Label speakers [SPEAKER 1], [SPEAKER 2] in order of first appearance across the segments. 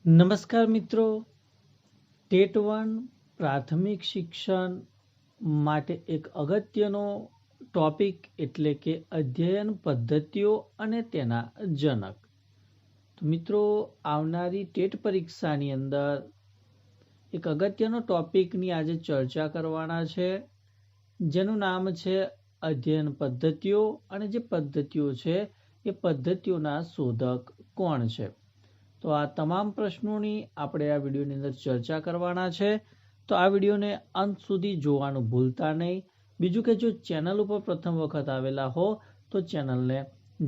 [SPEAKER 1] નમસ્કાર મિત્રો, ટેટ 1 પ્રાથમિક શિક્ષણ માટે એક અગત્યનો ટોપિક એટલે કે અધ્યયન પદ્ધતિઓ અને તેના જનક. તો મિત્રો, આવનારી ટેટ પરીક્ષાની અંદર એક અગત્યનો ટોપિકની આજે ચર્ચા કરવાના છે, જેનું નામ છે અધ્યયન પદ્ધતિઓ. અને જે પદ્ધતિઓ છે એ પદ્ધતિઓના શોધક કોણ છે. તો આ તમામ પ્રશ્નોની આપણે આ વિડીયોની અંદર ચર્ચા કરવાના છે. તો આ વિડીયોને અંત સુધી જોવાનું ભૂલતા નહીં. બીજું કે જો ચેનલ ઉપર પ્રથમ વખત આવેલા હો તો ચેનલને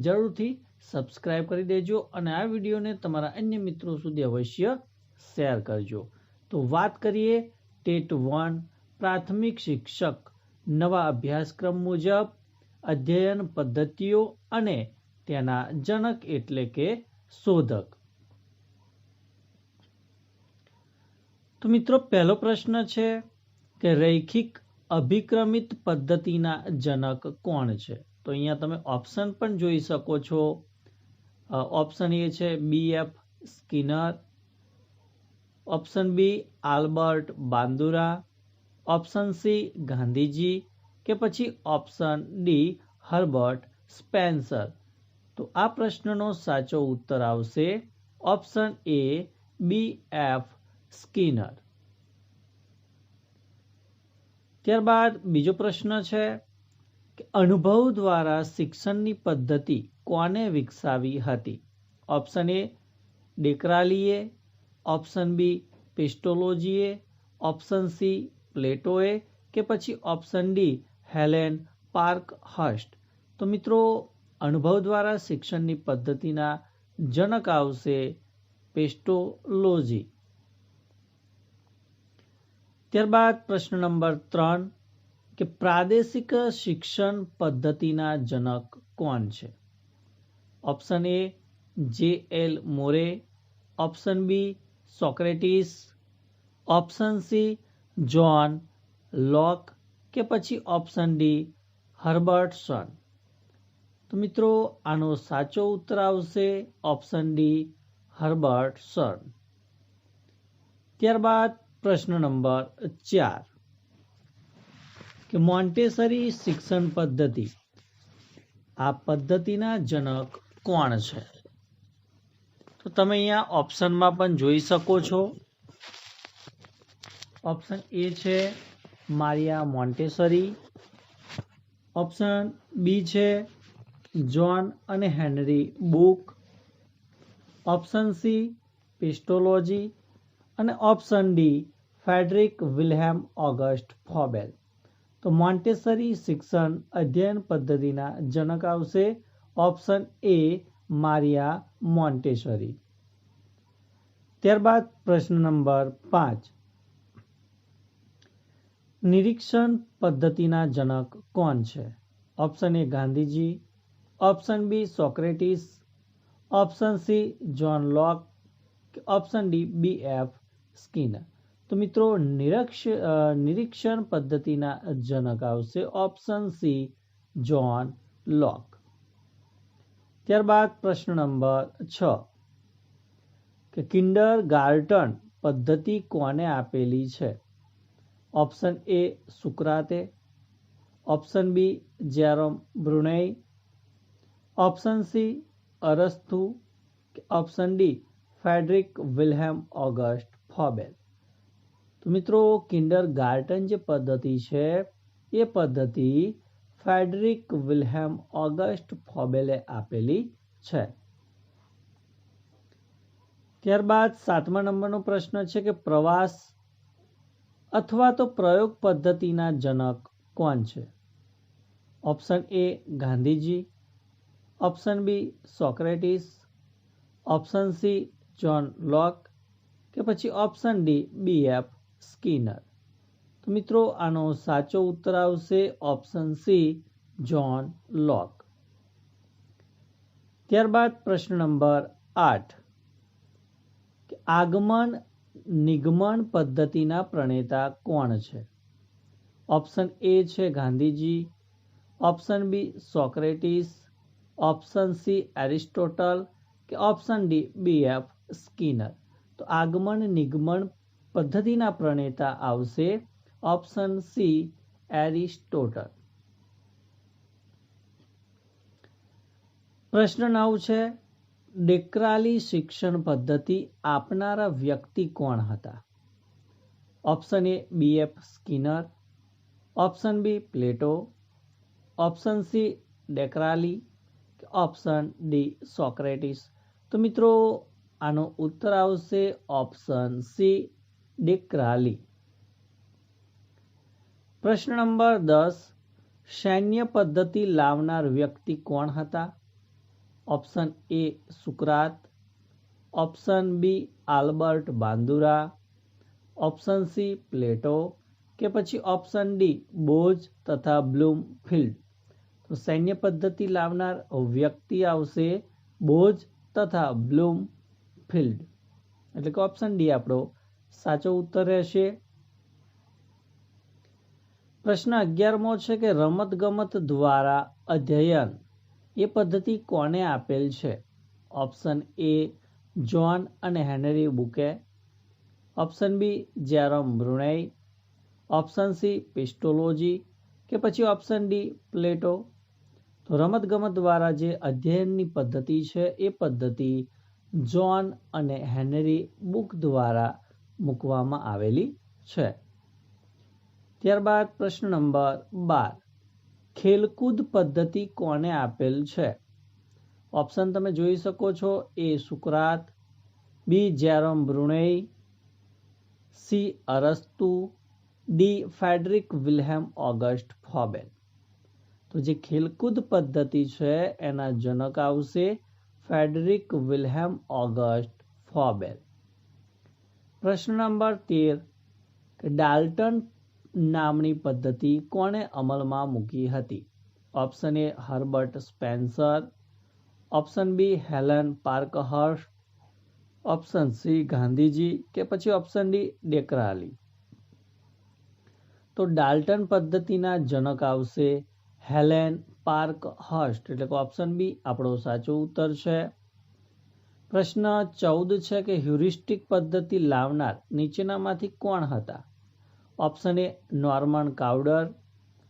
[SPEAKER 1] જરૂરથી સબસ્ક્રાઈબ કરી દેજો અને આ વિડીયોને તમારા અન્ય મિત્રો સુધી અવશ્ય શેર કરજો. તો વાત કરીએ ટેટ 1 પ્રાથમિક શિક્ષક નવા અભ્યાસક્રમ મુજબ અધ્યયન પદ્ધતિઓ અને તેના જનક એટલે કે શોધક. તો મિત્રો, પહેલો પ્રશ્ન છે કે રૈખિક અભિક્રમિત પદ્ધતિના જનક કોણ છે. તો અહીંયા તમે ઓપ્શન પણ જોઈ શકો છો. ઓપ્શન એ છે BF Skinner, option B Albert Bandura, option C Gandhiji કે પછી ઓપ્શન ડી હર્બર્ટ સ્પેન્સર. તો આ પ્રશ્નનો સાચો ઉત્તર આવશે ઓપ્શન એ BF સ્કિનર. ત્યારબાદ બીજો પ્રશ્ન છે કે અનુભવ દ્વારા શિક્ષણની પદ્ધતિ કોને વિકસાવી હતી. ઓપ્શન એ ડેક્રાલીએ, ઓપ્શન બી પેસ્ટોલોજીએ, ઓપ્શન સી પ્લેટોએ કે પછી ઓપ્શન ડી હેલેન પાર્કહર્સ્ટ. તો મિત્રો, અનુભવ દ્વારા શિક્ષણની પદ્ધતિના જનક આવશે પેસ્ટોલોજી. ત્યારબાદ પ્રશ્ન નંબર 3 કે પ્રાદેશિક શિક્ષણ પદ્ધતિના જનક કોણ છે. Option A JL Morey, option B Socrates, option C John Locke કે પછી ઓપ્શન ડી હર્બર્ટસન. તો મિત્રો, આનો સાચો ઉત્તર આવશે ઓપ્શન ડી હર્બર્ટસન. ત્યારબાદ પ્રશ્ન નંબર 4 કે મોન્ટેસરી શિક્ષણ પદ્ધતિ, આ પદ્ધતિના જનક કોણ છે. તો તમે અહીંયા ઓપ્શનમાં પણ જોઈ શકો છો. ઓપ્શન એ છે મારિયા મોન્ટેસરી, ઓપ્શન બી છે જ્હોન અને હેનરી બુક, ઓપ્શન સી પેસ્ટોલોજી અને option D Friedrich Wilhelm August Froebel. તો મોન્ટેસરી શિક્ષણ અધ્યયન પદ્ધતિના જનક આવશે ઓપ્શન એ મારિયા મોન્ટેસરી. ત્યારબાદ પ્રશ્ન નંબર 5 નિરીક્ષણ પદ્ધતિના જનક કોણ છે. Option A Gandhiji, option B Socrates, option C John Locke, option D BF Skinner. તો મિત્રો, નિરીક્ષણ પદ્ધતિના જનક આવશે ઓપ્શન સી જ્હોન લોક. ત્યારબાદ પ્રશ્ન નંબર 6 કે કિન્ડરગાર્ટન પદ્ધતિ કોને આપેલી છે. ઓપ્શન એ સુક્રાતે, option B Jerome Bruner, option C અરસ્તુ કે option D Friedrich Wilhelm August Froebel. તો મિત્રો, કિન્ડરગાર્ટન જે પદ્ધતિ છે એ પદ્ધતિ ફ્રેડરિક વિલ્હેમ ઓગસ્ટ ફોબેલે આપેલી છે. ત્યારબાદ 7મા નંબરનો પ્રશ્ન છે કે પ્રવાસ અથવા તો પ્રયોગ પદ્ધતિના જનક કોણ છે. Option A Gandhiji, option B Socrates, option C John Locke કે પછી ઓપ્શન ડી BF સ્કિનર. તો મિત્રો, આનો સાચો ઉત્તર આવશે ઓપ્શન સી જ્હોન લોક. ત્યારબાદ પ્રશ્ન નંબર 8 કે આગમન નિગમન પદ્ધતિના પ્રણેતા કોણ છે. ઓપ્શન એ છે Gandhiji, option B Socrates, option C Aristotle કે ઓપ્શન ડી BF સ્કિનર. તો આગમન નિગમન પદ્ધતિના પ્રણેતા આવશે ઓપ્શન સી એરિસ્ટોટલ. પ્રશ્ન 9 છે, ડેક્રાલી શિક્ષણ પદ્ધતિ આપનારા વ્યક્તિ કોણ હતા? Option A BF Skinner, option B Plato, option C Decroly, option D Socrates. તો મિત્રો આનો ઉત્તર આવશે ઓપ્શન સી ડેક્રાલી. પ્રશ્ન નંબર 10, સૈન્ય પદ્ધતિ લાવનાર વ્યક્તિ કોણ હતા? ઓપ્શન એ સુકરાત, option B Albert Bandura, option C Plato કે પછી ઓપ્શન ડી બોઝ તથા બ્લૂમફિલ્ડ. તો સૈન્ય પદ્ધતિ લાવનાર વ્યક્તિ આવશે બોઝ તથા બ્લૂમફિલ્ડ, એટલે કે ઓપ્શન ડી આપણો સાચો ઉત્તર રહેશે. પ્રશ્ન 11મો છે કે રમતગમત દ્વારા અધ્યયન એ પદ્ધતિ કોને આપેલ છે? ઓપ્શન એ જ્હોન અને Henry Buck, option B Jerome Bruner, option C Pestalozzi કે પછી ઓપ્શન ડી પ્લેટો. તો રમતગમત દ્વારા જે અધ્યયનની પદ્ધતિ છે એ પદ્ધતિ જ્હોન અને હેનરી બુક દ્વારા મૂકવામાં આવેલી છે. ત્યારબાદ પ્રશ્ન નંબર 12, ખેલકૂદ પદ્ધતિ કોને આપેલ છે? ઓપ્શન તમે જોઈ શકો છો, એ સુકરાત, બી જેરોમ બ્રુનેઈ, સી અરસ્તુ, D Friedrich Wilhelm August Froebel. તો જે ખેલકૂદ પદ્ધતિ છે એના જનક આવશે ફ્રેડરિક વિલ્હેમ ઓગસ્ટ ફોબેલ. પ્રશ્ન નંબર 13, ડાલ્ટન નામની પદ્ધતિ કોણે અમલમાં મૂકી હતી? Option A Herbert Spencer, option B Helen Parkhurst, option C Gandhiji કે પછી ઓપ્શન ડી ડેક્રાલી. તો ડાલ્ટન પદ્ધતિના જનક આવશે હેલેન પાર્કહર્સ્ટ, એટલે કે ઓપ્શન બી આપણો સાચો ઉત્તર છે. પ્રશ્ન 14 છે કે હ્યુરિસ્ટિક પદ્ધતિ લાવનાર નીચેનામાંથી કોણ હતા? Option A Norman Cowder,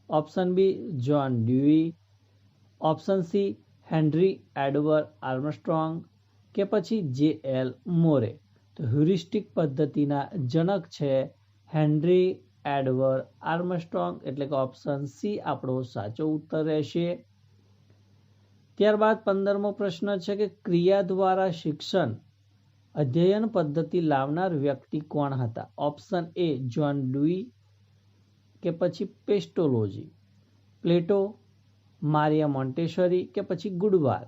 [SPEAKER 1] option B John Dewey, option C Henry Edward Armstrong કે પછી JL મોરે. તો હ્યુરિસ્ટિક પદ્ધતિના જનક છે હેનરી એડવર્ડ આર્મસ્ટ્રોંગ, એટલે કે ઓપ્શન સી આપણો સાચો ઉત્તર રહેશે. ત્યારબાદ 15મો પ્રશ્ન છે કે ક્રિયા દ્વારા શિક્ષણ અધ્યયન પદ્ધતિ લાવનાર વ્યક્તિ કોણ હતા? ઓપ્શન એ જ્હોન ડ્યુઈ કે પછી પેસ્ટોલોજી, પ્લેટો, મારિયા મોન્ટેસરી કે પછી ગુડવાલ.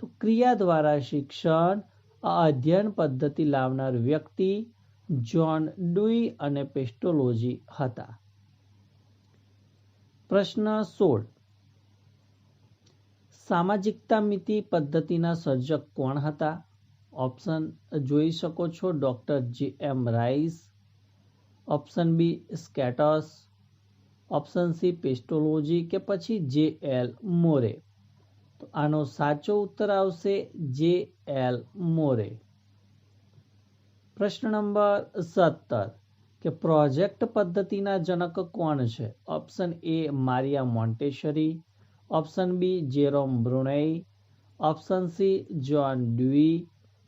[SPEAKER 1] તો ક્રિયા દ્વારા શિક્ષણ અધ્યયન પદ્ધતિ લાવનાર વ્યક્તિ જ્હોન ડ્યુઈ અને પેસ્ટોલોજી હતા. પ્રશ્ન 16, સામાજિકતા મિતિ પદ્ધતિના સર્જક કોણ હતા? ઓપ્શન જોઈ શકો છો, doctor JM Rice, option B Scates, option C Pestalozzi કે પછી JL મોરે. તો આનો સાચો ઉત્તર આવશે JL મોરે. પ્રશ્ન નંબર 17 કે પ્રોજેક્ટ પદ્ધતિના જનક કોણ છે? Option A Maria Montessori, option B Jerome Bruner, option C John Dewey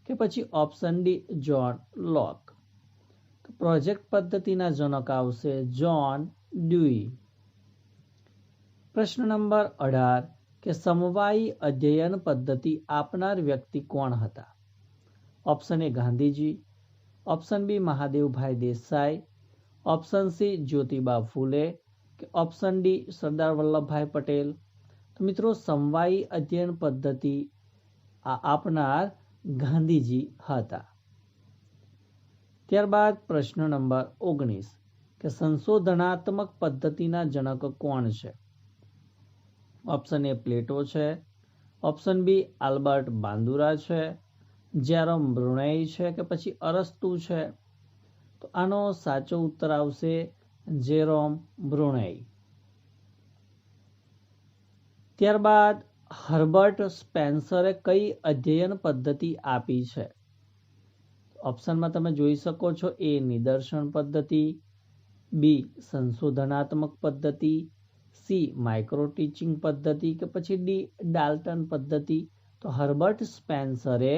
[SPEAKER 1] કે પછી option D John Locke. Project પદ્ધતિના જનક આવશે જ્હોન ડ્યુઈ. પ્રશ્ન નંબર 18 કે સમવાયી અધ્યયન પદ્ધતિ આપનાર વ્યક્તિ કોણ હતા? Option A Gandhiji, option B Mahadevbhai Desai, option C Jyotiba Phule કે ઓપ્શન ડી સરદાર વલ્લભભાઈ પટેલ. તો મિત્રો સમવાયી અધ્યયન પદ્ધતિ આપનાર ગાંધીજી હતા. ત્યારબાદ પ્રશ્ન નંબર 19 કે સંશોધનાત્મક પદ્ધતિના જનક કોણ છે? ઓપ્શન એ પ્લેટો છે, ઓપ્શન બી આલ્બર્ટ બાંદુરા છે, જેરોમ બ્રુનેઈ છે કે પછી અરસ્તુ છે. તો આનો સાચો ઉત્તર આવશે જેરોમ બ્રુનેઈ. ત્યારબાદ હર્બર્ટ સ્પેન્સરે કઈ અધ્યયન પદ્ધતિ આપી છે? ઓપ્શનમાં તમે જોઈ શકો છો એ નિદર્શન પદ્ધતિ, બી સંશોધનાત્મક પદ્ધતિ, સી માઇક્રો ટીચિંગ પદ્ધતિ કે પછી ડી ડાલ્ટન પદ્ધતિ. તો હર્બર્ટ સ્પેન્સરે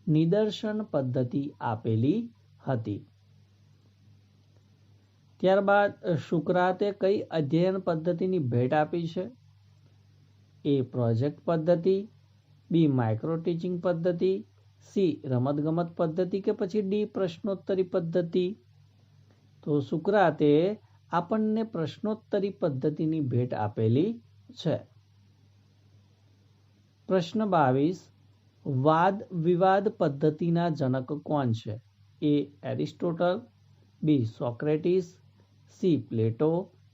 [SPEAKER 1] નિદર્શન પદ્ધતિ આપેલી હતી. ત્યારબાદ સુકરાતે કઈ અધ્યયન પદ્ધતિની ભેટ આપી છે? એ પ્રોજેક્ટ પદ્ધતિ, બી માઇક્રો ટીચિંગ પદ્ધતિ, સી રમતગમત પદ્ધતિ કે પછી ડી પ્રશ્નોત્તરી પદ્ધતિ. તો સુકરાતે આપણને પ્રશ્નોત્તરી પદ્ધતિની ભેટ આપેલી છે. પ્રશ્ન 22, વાદ વિવાદ પદ્ધતિના જનક કોણ છે? એ એરિસ્ટોટલ, બી સોક્રેટિસ, સી પ્લેટો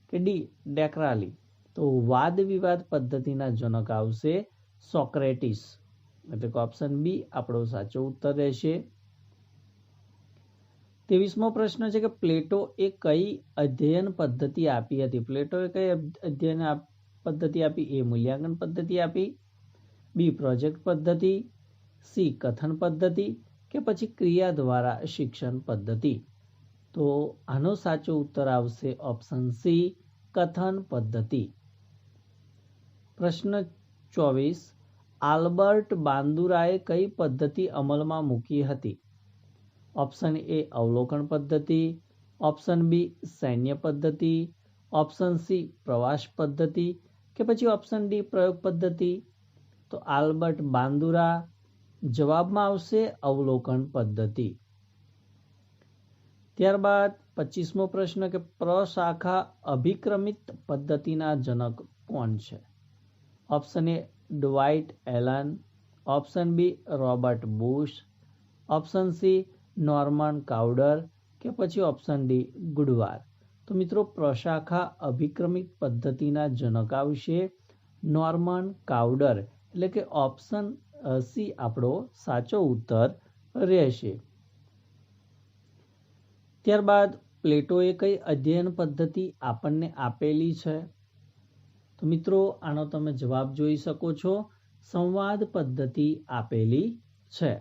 [SPEAKER 1] કે ડી ડેક્રાલી. તો વાદ વિવાદ પદ્ધતિના જનક આવશે સોક્રેટિસ, એટલે કે ઓપ્શન બી આપણો સાચો ઉત્તર રહેશે. 23મો પ્રશ્ન છે કે પ્લેટો એ કઈ અધ્યયન પદ્ધતિ આપી હતી? પ્લેટોએ કઈ અધ્યયન પદ્ધતિ આપી? એ મૂલ્યાંકન પદ્ધતિ આપી, બી પ્રોજેક્ટ પદ્ધતિ, સી કથન પદ્ધતિ કે પછી ક્રિયા દ્વારા શિક્ષણ પદ્ધતિ. તો આનો સાચો ઉત્તર આવશે ઓપ્શન સી કથન પદ્ધતિ. પ્રશ્ન 24, આલ્બર્ટ બાંદુરાએ કઈ પદ્ધતિ અમલમાં મૂકી હતી? ઓપ્શન એ અવલોકન પદ્ધતિ, ઓપ્શન બી સૈન્ય પદ્ધતિ, ઓપ્શન સી પ્રવાસ પદ્ધતિ કે પછી ઓપ્શન ડી પ્રયોગ પદ્ધતિ. તો આલ્બર્ટ બાંદુરા, જવાબમાં આવશે અવલોકન પદ્ધતિ. ત્યારબાદ 25મો પ્રશ્ન કે પ્રશાખા અભિક્રમિત પદ્ધતિના જનક કોણ છે? Option A Dwight Allen, option B Robert Bush, option C Norman Cowder કે પછી ઓપ્શન ડી ગુડવાર. તો મિત્રો પ્રશાખા અભિક્રમિત પદ્ધતિના જનક આવશે નોર્મન કાઉડર, એટલે કે ઓપ્શન સી આપણો સાચો ઉત્તર રહેશે. ત્યારબાદ પ્લેટોએ કઈ અધ્યયન પદ્ધતિ આપણને આપેલી છે? તો મિત્રો આનો તમે જવાબ જોઈ શકો છો, સંવાદ પદ્ધતિ આપેલી છે.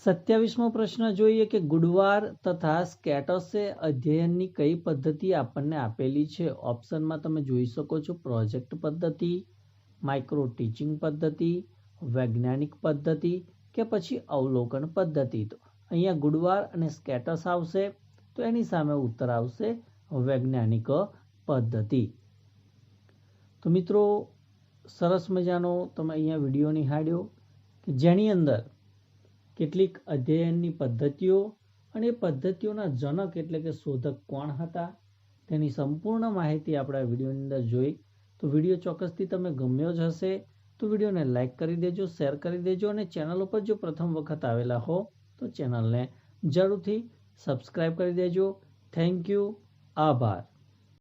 [SPEAKER 1] 27મો પ્રશ્ન જોઈએ કે ગુડવાર તથા સ્કેટસે અધ્યયનની કઈ પદ્ધતિ આપણને આપેલી છે? ઓપ્શનમાં તમે જોઈ શકો છો પ્રોજેક્ટ પદ્ધતિ, માઇક્રો ટીચિંગ પદ્ધતિ, વૈજ્ઞાનિક પદ્ધતિ કે પછી અવલોકન પદ્ધતિ. તો અહીંયા ગુડવાર અને સ્કેટસ આવશે, તો એની સામે ઉત્તર આવશે વૈજ્ઞાનિક પદ્ધતિ. તો મિત્રો સરસ મજાનો તમે અહીંયા વિડીયો નિહાળ્યો કે જેની અંદર કેટલીક અધ્યયનની પદ્ધતિઓ અને એ પદ્ધતિઓના જનક એટલે કે શોધક કોણ હતા તેની સંપૂર્ણ માહિતી આપણે આ વિડીયોની અંદર જોઈ. તો વિડીયો ચોક્કસથી તમે ગમ્યો જ હશે તો વિડીયોને લાઇક કરી દેજો, શેર કરી દેજો અને ચેનલ ઉપર જો પ્રથમ વખત આવેલા હો તો ચેનલને જરૂરથી સબસ્ક્રાઈબ કરી દેજો. થેન્ક યુ, આભાર.